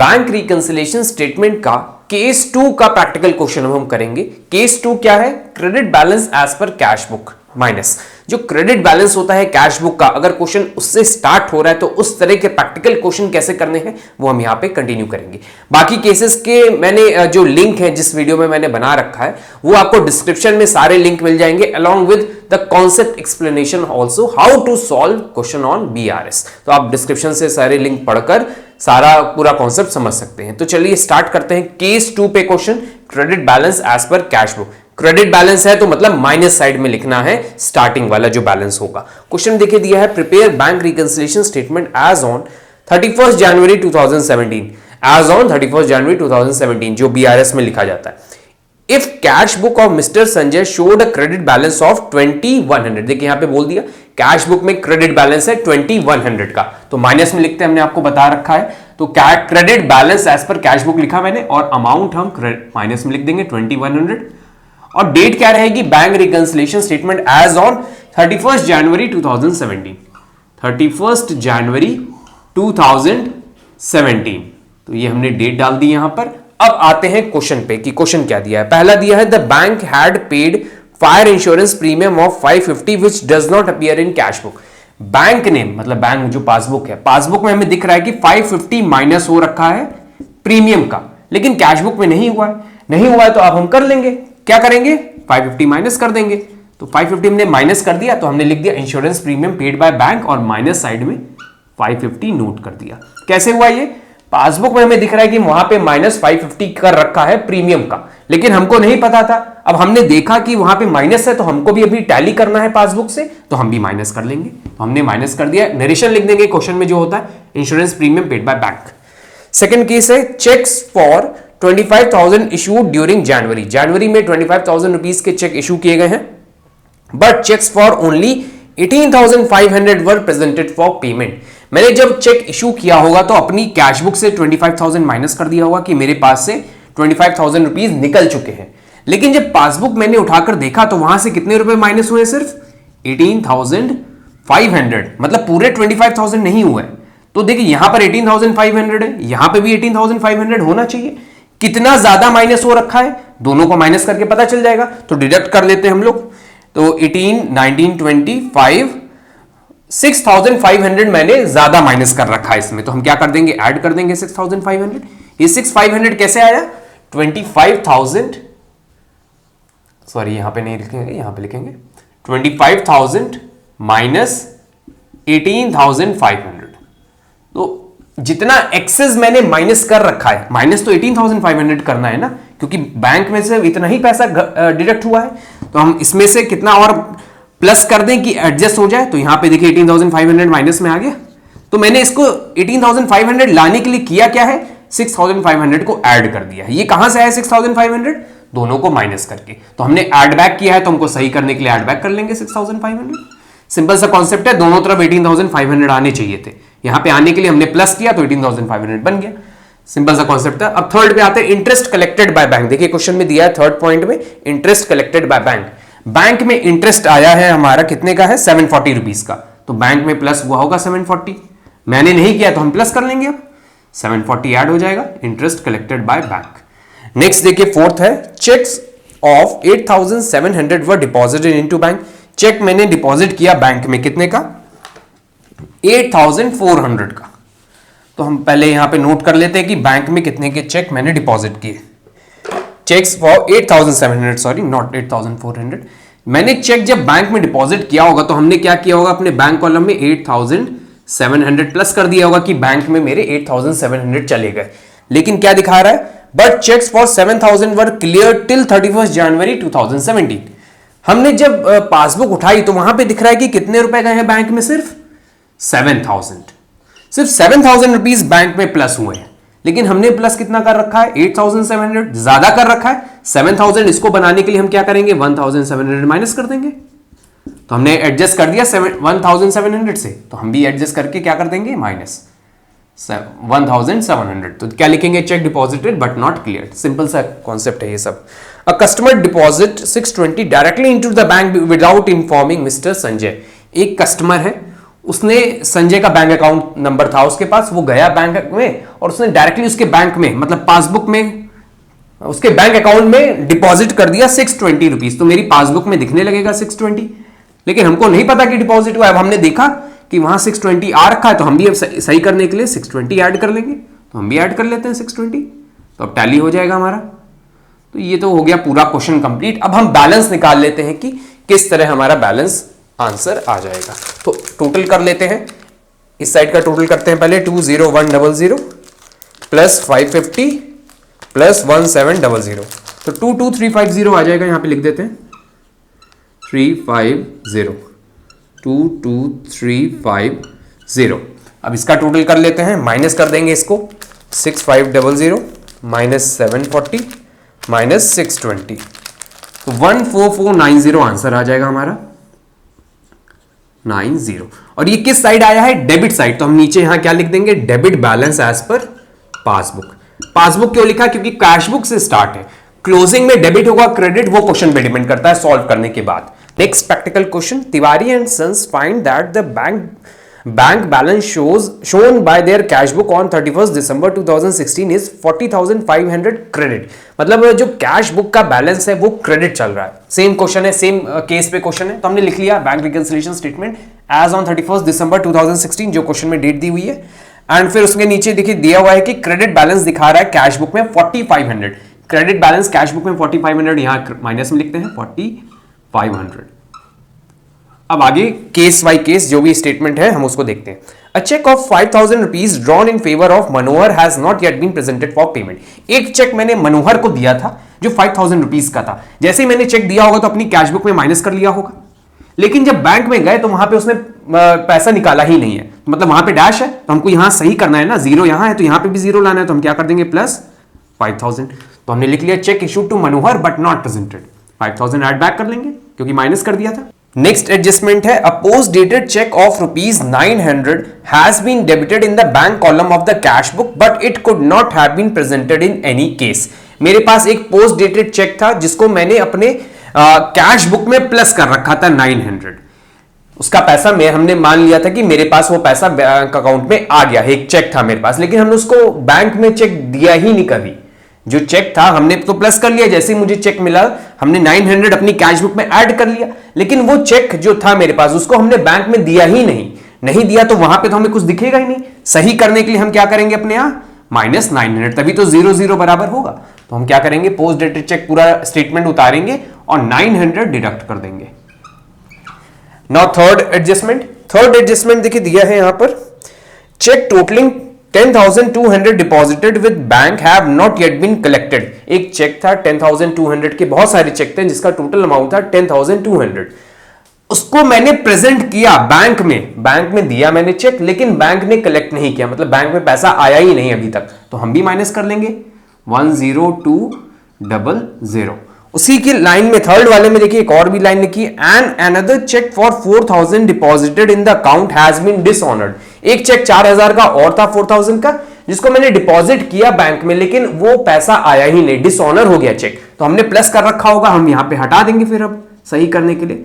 Bank reconciliation statement का case 2 का practical question हम करेंगे। केस 2 क्या है? Credit balance as per cash book minus जो क्रेडिट बैलेंस होता है कैश बुक का, अगर क्वेश्चन उससे स्टार्ट हो रहा है तो उस तरह के प्रैक्टिकल क्वेश्चन कैसे करने हैं वो हम यहां पे कंटिन्यू करेंगे। बाकी केसेस के मैंने जो लिंक है जिस वीडियो में मैंने बना रखा है वो आपको डिस्क्रिप्शन में सारे लिंक मिल जाएंगे along with the concept explanation also how to solve question on BRS. तो आप डिस्क्रिप्शन से सारे लिंक पढ़कर सारा पूरा कॉन्सेप्ट समझ सकते हैं। तो चलिए स्टार्ट करते हैं केस 2 पे question, credit balance as per cash book. Credit balance है तो मतलब माइनस साइड में लिखना है स्टार्टिंग वाला जो बैलेंस होगा। क्वेश्चन देखिए दिया है, prepare bank reconciliation statement as on 31 January 2017 as on 31 January 2017 जो बीआरएस में लिखा जाता है। If cash book of mister Sanjay showed a credit balance of 2100, देखिए यहां पे बोल दिया कैश बुक में क्रेडिट बैलेंस है 2100 का, तो माइनस में लिखते हैं, हमने आपको बता रखा है। तो credit balance as per cash book लिखा मैंने और अमाउंट हम माइनस में लिख देंगे 2100 और डेट क्या रहेगी? Bank reconciliation statement as on 31 January 2017, 31 January 2017। तो ये हमने डेट डाल दी यहां पर। अब आते हैं क्वेश्चन पे कि क्वेश्चन क्या दिया है। पहला दिया है the bank had paid fire insurance premium of 550 which does not appear in cash book. Bank ने मतलब बैंक जो पासबुक है, पासबुक में हमें दिख रहा है कि 550 माइनस हो रखा है प्रीमियम का, लेकिन कैश बुक में नहीं हुआ है। नहीं हुआ है तो अब हम कर लेंगे, क्या करेंगे? 550 माइनस कर देंगे। तो 550 हमने माइनस कर दिया तो हमने लिख दिया insurance premium paid by bank और माइनस साइड में 550 नोट कर दिया। कैसे हुआ ये? पासबुक में हमें दिख रहा है कि वहां पे माइनस 550 कर रखा है प्रीमियम का, लेकिन हमको नहीं पता था। अब हमने देखा कि वहां पे माइनस है तो हमको भी अभी टैली करना है पासबुक से, तो हम भी माइनस कर लेंगे। तो हमने माइनस कर दिया। नरेशन लिख देंगे क्वेश्चन में जो होता है insurance premium paid by bank. Second case है cheques for 25,000 issued during January. जनवरी में 25,000 रुपीज के चेक इशू किए गए हैं, but cheques for only 18,500 were presented for payment. मैंने जब चेक इशू किया होगा तो अपनी कैश बुक से 25,000 माइनस कर दिया होगा कि मेरे पास से 25,000 रुपीज निकल चुके हैं, लेकिन जब पासबुक मैंने उठाकर देखा तो वहां से कितने रुपए माइनस हुए? सिर्फ 18,500, मतलब पूरे 25,000 नहीं हुए। तो देखिए यहां पर 18,500 है, यहां पे भी 18,500 होना चाहिए। कितना ज्यादा माइनस हो रखा है दोनों को माइनस करके पता चल जाएगा, तो डिडक्ट कर लेते हैं हम लोग। तो 18, 19, 25, 6,500 मैंने ज्यादा माइनस कर रखा है इसमें, तो हम क्या कर देंगे? ऐड कर देंगे 6,500। ये 6,500 कैसे आया? 25,000, सॉरी यहां पे नहीं लिखेंगे, यहां पे लिखेंगे 25,000 माइनस 18,500। तो जितना एक्सेस मैंने माइनस कर रखा है, माइनस तो 18,500 करना है ना, क्योंकि बैंक में से इतना ही पैसा डिडक्ट हुआ है, तो हम इसमें से कितना और प्लस कर दें कि एडजस्ट हो जाए। तो यहां पे देखिए 18,500 माइनस में आ गया। तो मैंने इसको 18,500 लाने के लिए किया क्या है? 6,500 को ऐड कर दिया। ये कहां से आया 6,500? दोनों को माइनस करके। तो हमने ऐड बैक किया है तो हमको सही करने के लिए ऐड बैक कर लेंगे 6,500। सिंपल सा कॉन्सेप्ट है, दोनों तरफ 18,500 आने चाहिए थे, यहां पे आने के लिए हमने प्लस किया तो 18,500 बन गया। सिंपल सा कॉन्सेप्ट है। अब थर्ड पे आते हैं, इंटरेस्ट कलेक्टेड बाय बैंक। देखिए क्वेश्चन में दिया है थर्ड पॉइंट में interest collected by bank. Bank में इंटरेस्ट आया है हमारा, कितने का है? 740 रुपीज का। तो बैंक में प्लस हुआ होगा 740, मैंने नहीं किया तो हम प्लस कर लेंगे। अब 740 ऐड हो जाएगा, interest collected by bank. Next देखिए फोर्थ है, cheques of 8,700 were deposited into bank. Cheque मैंने डिपॉजिट किया बैंक में, कितने का? 8,400 का। तो हम पहले यहां पे नोट कर लेते हैं कि बैंक में कितने के चेक मैंने डिपॉजिट किए। Cheques for 8,700, sorry not 8,400। मैंने चेक जब बैंक में डिपॉजिट किया होगा तो हमने क्या किया होगा? अपने बैंक कॉलम में 8,700 प्लस कर दिया होगा कि बैंक में मेरे 8,700 चले गए। लेकिन क्या दिखा रहा है? But cheques for 7,000 were clear till 31 January 2017। हमने जब पासबुक उठाई तो वहां पे दिख रहा है कि कितने रुपए गए हैं बैंक में? सिर्फ 7,000। सिर्फ 7,000 रुपीज बैंक में प्लस हुए हैं, लेकिन हमने प्लस कितना कर रखा है? 8,700 ज्यादा कर रखा है। 7,000 इसको बनाने के लिए हम क्या करेंगे? 1,700 माइनस कर देंगे। तो हमने एडजस्ट कर दिया 1,700 से, तो हम भी एडजस्ट करके क्या कर देंगे? माइनस 1,700। तो क्या लिखेंगे? Check deposited but not clear. Simple सा कॉन्सेप्ट है ये सब। A customer deposit 620 directly into the bank without informing mister Sanjay. एक कस्टमर है, उसने संजय का बैंक अकाउंट नंबर था उसके पास, वो गया बैंक में और उसने डायरेक्टली उसके बैंक में मतलब पासबुक में उसके बैंक अकाउंट में डिपॉजिट कर दिया 620 रुपीज। तो मेरी पासबुक में दिखने लगेगा 620, लेकिन हमको नहीं पता कि डिपॉजिट हुआ है। अब हमने देखा कि वहां 620 आ रखा है, तो हम भी अब सही करने के लिए 620 ऐड कर लेंगे। तो हम भी ऐड कर लेते हैं 620, तो अब टैली हो जाएगा हमारा। तो ये तो हो गया पूरा क्वेश्चन कंप्लीट। अब हम बैलेंस निकाल लेते हैं कि किस तरह हमारा बैलेंस आंसर आ जाएगा। तो टोटल कर लेते हैं, इस साइड का टोटल करते हैं पहले 20100 प्लस 550 प्लस 1700, तो 22350 आ जाएगा। यहां पे लिख देते हैं 350, 22350। अब इसका टोटल कर लेते हैं, माइनस कर देंगे इसको 6500 माइनस 740 माइनस 620, तो 14490 आंसर आ जाएगा हमारा 90। और ये किस साइड आया है? Debit side. तो हम नीचे यहां क्या लिख देंगे? Debit balance as per passbook. Passbook क्यों लिखा? क्योंकि कैशबुक से स्टार्ट है, क्लोजिंग में डेबिट होगा क्रेडिट, वो क्वेश्चन पे डिपेंड करता है सॉल्व करने के बाद। Next practical question, Tiwari and sons find that the bank balance shown by their cash book on 31st December 2016 is 40,500 credit. मतलब जो कैश बुक का बैलेंस है वो क्रेडिट चल रहा है। सेम क्वेश्चन है, सेम केस पे क्वेश्चन है, तो हमने लिख लिया bank reconciliation statement as on 31st December 2016, जो क्वेश्चन में डेट दी हुई है। एंड फिर उसके नीचे देखिए दिया हुआ है कि क्रेडिट बैलेंस दिखा रहा है कैश बुक में 4500। क्रेडिट बैलेंस कैश बुक में 4500, यहां माइनस में लिखते हैं 4500। अब आगे केस बाय केस जो भी स्टेटमेंट है हम उसको देखते हैं। A cheque of 5000 rupees drawn in favour of Manohar has not yet been presented for payment. एक चेक मैंने मनोहर को दिया था जो 5000 रुपीज का था। जैसे ही मैंने चेक दिया होगा तो अपनी कैश बुक में माइनस कर लिया होगा, लेकिन जब बैंक में गए तो वहां पे उसने पैसा निकाला ही नहीं है, मतलब वहां पे डैश है, तो हमको यहां सही करना है ना, जीरो यहां है तो यहां पे भी जीरो लाना है, तो हम क्या कर देंगे प्लस 5000। तो हमने लिख लिया cheque issued to Manohar but not presented, 5000 add back कर लेंगे क्योंकि माइनस कर दिया था। नेक्स्ट एडजस्टमेंट है, a post dated cheque of ₹900 has been debited in the bank column of the cash book but it could not have been presented in any case. मेरे पास एक पोस्ट डेटेड चेक था जिसको मैंने अपने cash book में plus कर रखा था 900। उसका पैसा हमने मान लिया था कि मेरे पास वो पैसा बैंक अकाउंट में आ गया है, एक चेक था मेरे पास, लेकिन हमने उसको बैंक में चेक दिया ही नहीं कभी। जो चेक था हमने तो प्लस कर लिया, जैसे ही मुझे चेक मिला हमने 900 अपनी कैश बुक में ऐड कर लिया, लेकिन वो चेक जो था मेरे पास उसको हमने बैंक में दिया ही नहीं दिया, तो वहां पे तो हमें कुछ दिखेगा ही नहीं। सही करने के लिए हम क्या करेंगे अपने यहां माइनस 900, तभी तो 0 बराबर होगा। तो हम क्या करेंगे, पोस्ट डेटेड चेक पूरा स्टेटमेंट उतारेंगे और 900 डिडक्ट कर देंगे। नाउ थर्ड एडजस्टमेंट देखिए दिया है यहां पर, cheque totalling 10,200 deposited with bank have not yet been collected. एक चेक था 10,200 के, बहुत सारे चेक थे जिसका टोटल अमाउंट था 10,200। उसको मैंने प्रेजेंट किया बैंक में दिया मैंने चेक, लेकिन बैंक ने कलेक्ट नहीं किया, मतलब बैंक में पैसा आया ही नहीं अभी तक, तो हम भी माइनस कर लेंगे 10200। उसी की लाइन में थर्ड वाले में देखिए एक और भी लाइन लिखी है, and another cheque for 4,000 deposited in the account has been dishonoured. एक चेक 4,000 का और था 4,000 का, जिसको मैंने डिपॉजिट किया बैंक में, लेकिन वो पैसा आया ही नहीं, डिसऑनर हो गया चेक, तो हमने प्लस कर रखा होगा, हम यहां पे हटा देंगे फिर अब सही करने के लिए।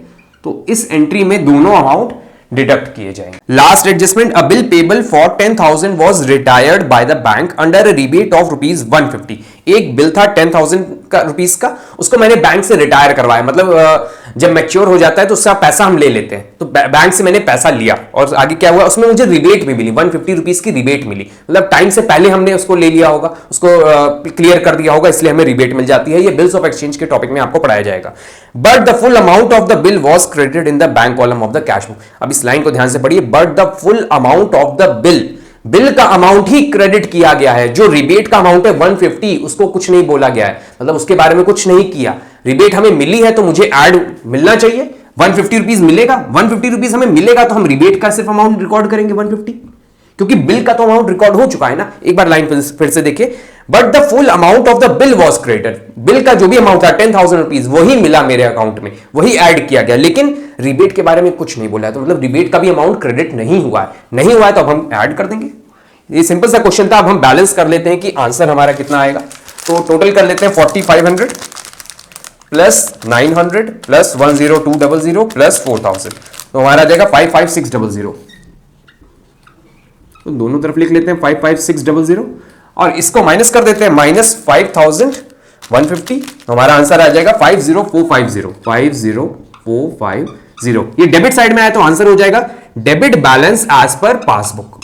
तो इस एंट्री में दोनों अमाउंट डिडक्ट किए जाएंगे। Last adjustment, a bill payable for 10,000 was retired by the bank under a rebate of ₹150। एक बिल था 10,000 का रुपीस का, उसको मैंने बैंक से रिटायर करवाया, मतलब जब मैच्योर हो जाता है तो उसका पैसा हम ले लेते हैं, तो बैंक से मैंने पैसा लिया और आगे क्या हुआ, उसमें मुझे रिबेट भी मिली, 150 रुपीस की रिबेट मिली, मतलब टाइम से पहले हमने उसको ले लिया होगा, उसको क्लियर कर दिया होगा, इसलिए हमें रिबेट मिल जाती है। ये बिल्स ऑफ एक्सचेंज के टॉपिक में आपको पढ़ाया जाएगा। But the full amount of the bill was credited in the bank column of the cash book. अब इस लाइन को ध्यान से पढ़िए, but the full amount of the bill का अमाउंट ही क्रेडिट किया गया है। जो रिबेट का अमाउंट है 150, उसको कुछ नहीं बोला गया है, मतलब उसके बारे में कुछ नहीं किया। रिबेट हमें मिली है तो मुझे ऐड मिलना चाहिए, 150 रुपीज मिलेगा, 150 रुपीज हमें मिलेगा तो हम रिबेट का सिर्फ अमाउंट रिकॉर्ड करेंगे 150, क्योंकि बिल का तो अमाउंट रिकॉर्ड हो चुका है ना। एक बार लाइन फिर से देखिए, but the full amount of the bill was credited. Bill का जो भी अमाउंट था 10,000 रुपीज वही मिला मेरे अकाउंट में, वही ऐड किया गया, लेकिन रिबेट के बारे में कुछ नहीं बोला है, तो मतलब रिबेट का भी अमाउंट क्रेडिट नहीं हुआ है, तो अब हम ऐड कर देंगे। ये सिंपल सा क्वेश्चन था। अब हम बैलेंस कर लेते हैं कि आंसर हमारा कितना आएगा। तो टोटल कर लेते हैं 4500 प्लस 900 प्लस 10200 प्लस 4000, तो हमारा आ जाएगा 55600। तो दोनों तरफ लिख लेते हैं 55600 और इसको माइनस कर देते हैं -5150। हमारा आंसर आ जाएगा 50450। ये डेबिट साइड में आया तो आंसर हो जाएगा debit balance as per passbook.